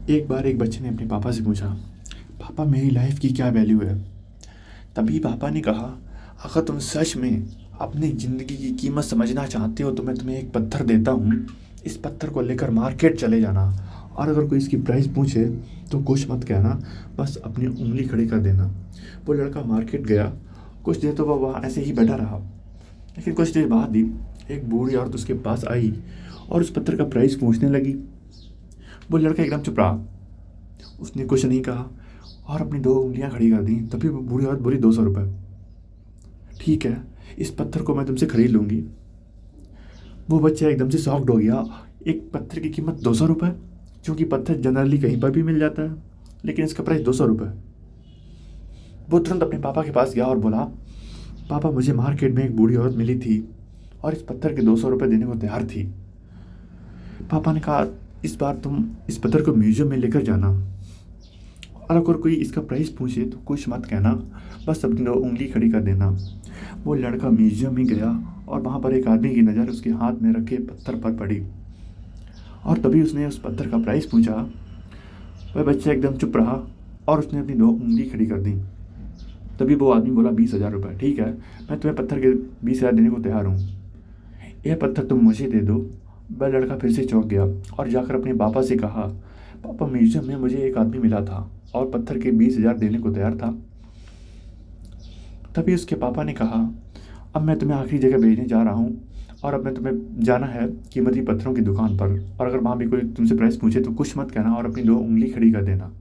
एक बार एक बच्चे ने अपने पापा से पूछा, पापा मेरी लाइफ की क्या वैल्यू है। तभी पापा ने कहा, अगर तुम सच में अपनी ज़िंदगी की कीमत समझना चाहते हो तो मैं तुम्हें एक पत्थर देता हूँ। इस पत्थर को लेकर मार्केट चले जाना, और अगर कोई इसकी प्राइस पूछे तो कुछ मत कहना, बस अपनी उंगली खड़ी कर देना। वो लड़का मार्केट गया। कुछ देर तो वह वहाँ ऐसे ही बैठा रहा, लेकिन कुछ देर बाद ही एक बूढ़ी औरत उसके पास आई और उस पत्थर का प्राइस पूछने लगी। वो लड़का एकदम चुप रहा, उसने कुछ नहीं कहा और अपनी दो उंगलियां खड़ी कर दी। तभी वो बूढ़ी औरत बोली, 200 रुपये। ठीक है, इस पत्थर को मैं तुमसे खरीद लूँगी। वो बच्चा एकदम से शॉक्ड हो गया। एक पत्थर की कीमत 200 रुपये, क्योंकि पत्थर जनरली कहीं पर भी मिल जाता है, लेकिन इसका प्राइस 200 रुपये। वो तुरंत अपने पापा के पास गया और बोला, पापा मुझे मार्केट में एक बूढ़ी औरत मिली थी और इस पत्थर के 200 रुपये देने को तैयार थी। पापा ने कहा, इस बार तुम इस पत्थर को म्यूजियम में लेकर जाना, और अगर कोई इसका प्राइस पूछे तो कुछ मत कहना, बस अपनी दो उंगली खड़ी कर देना। वो लड़का म्यूजियम में गया और वहाँ पर एक आदमी की नज़र उसके हाथ में रखे पत्थर पर पड़ी, और तभी उसने उस पत्थर का प्राइस पूछा। वह बच्चा एकदम चुप रहा और उसने अपनी दो उंगली खड़ी कर दी। तभी वो आदमी बोला, 20,000 रुपये। ठीक है, मैं तुम्हें पत्थर के 20,000 देने को तैयार हूँ। यह पत्थर तुम मुझे दे दो। वह लड़का फिर से चौंक गया और जाकर अपने पापा से कहा, पापा म्यूजियम में मुझे एक आदमी मिला था और पत्थर के 20,000 देने को तैयार था। तभी उसके पापा ने कहा, अब मैं तुम्हें आखिरी जगह भेजने जा रहा हूँ, और अब मैं तुम्हें जाना है कीमती पत्थरों की दुकान पर, और अगर वहाँ भी कोई तुमसे प्राइस पूछे तो कुछ मत कहना और अपनी दो उंगली खड़ी कर देना।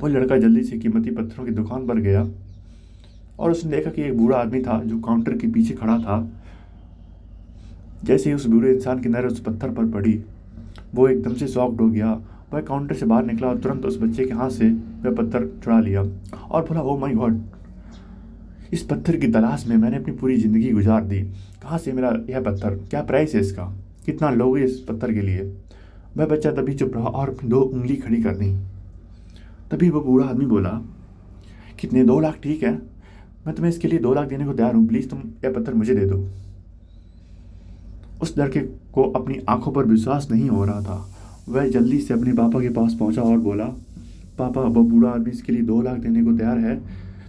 वो लड़का जल्दी से कीमती पत्थरों की दुकान पर गया और उसने देखा कि एक बूढ़ा आदमी था जो काउंटर के पीछे खड़ा था। जैसे ही उस बूढ़े इंसान की नज़र उस पत्थर पर पड़ी, वो एकदम से शॉक्ड हो गया। वह काउंटर से बाहर निकला और तुरंत उस बच्चे के हाथ से वह पत्थर चुरा लिया और बोला, ओ माय गॉड, इस पत्थर की तलाश में मैंने अपनी पूरी ज़िंदगी गुजार दी। कहाँ से मेरा यह पत्थर, क्या प्राइस है इसका, कितना लोगे इस पत्थर के लिए। वह बच्चा तभी चुप रहा और अपनी दो उंगली खड़ी कर दी। तभी वो बूढ़ा आदमी बोला, कितने, 2 लाख। ठीक है, मैं तुम्हें इसके लिए 2 लाख देने को तैयार हूँ, प्लीज़ तुम यह पत्थर मुझे दे दो। उस लड़के को अपनी आंखों पर विश्वास नहीं हो रहा था। वह जल्दी से अपने पापा के पास पहुंचा और बोला, पापा वो बूढ़ा आदमी इसके लिए 2 लाख देने को तैयार है।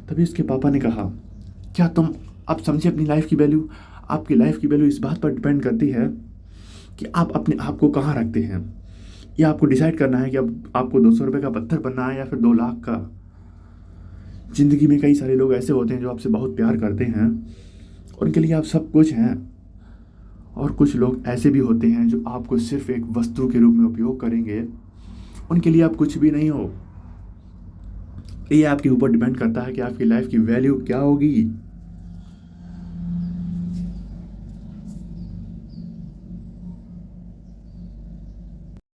तभी उसके पापा ने कहा, क्या तुम अब समझे अपनी लाइफ की वैल्यू। आपकी लाइफ की वैल्यू इस बात पर डिपेंड करती है कि आप अपने आप को कहाँ रखते हैं। या आपको डिसाइड करना है कि अब आपको 200 रुपये का पत्थर बनना है या फिर 2 लाख का। ज़िंदगी में कई सारे लोग ऐसे होते हैं जो आपसे बहुत प्यार करते हैं, उनके लिए आप सब कुछ हैं, और कुछ लोग ऐसे भी होते हैं जो आपको सिर्फ एक वस्तु के रूप में उपयोग करेंगे, उनके लिए आप कुछ भी नहीं हो। ये आपके ऊपर डिपेंड करता है कि आपकी लाइफ की वैल्यू क्या होगी।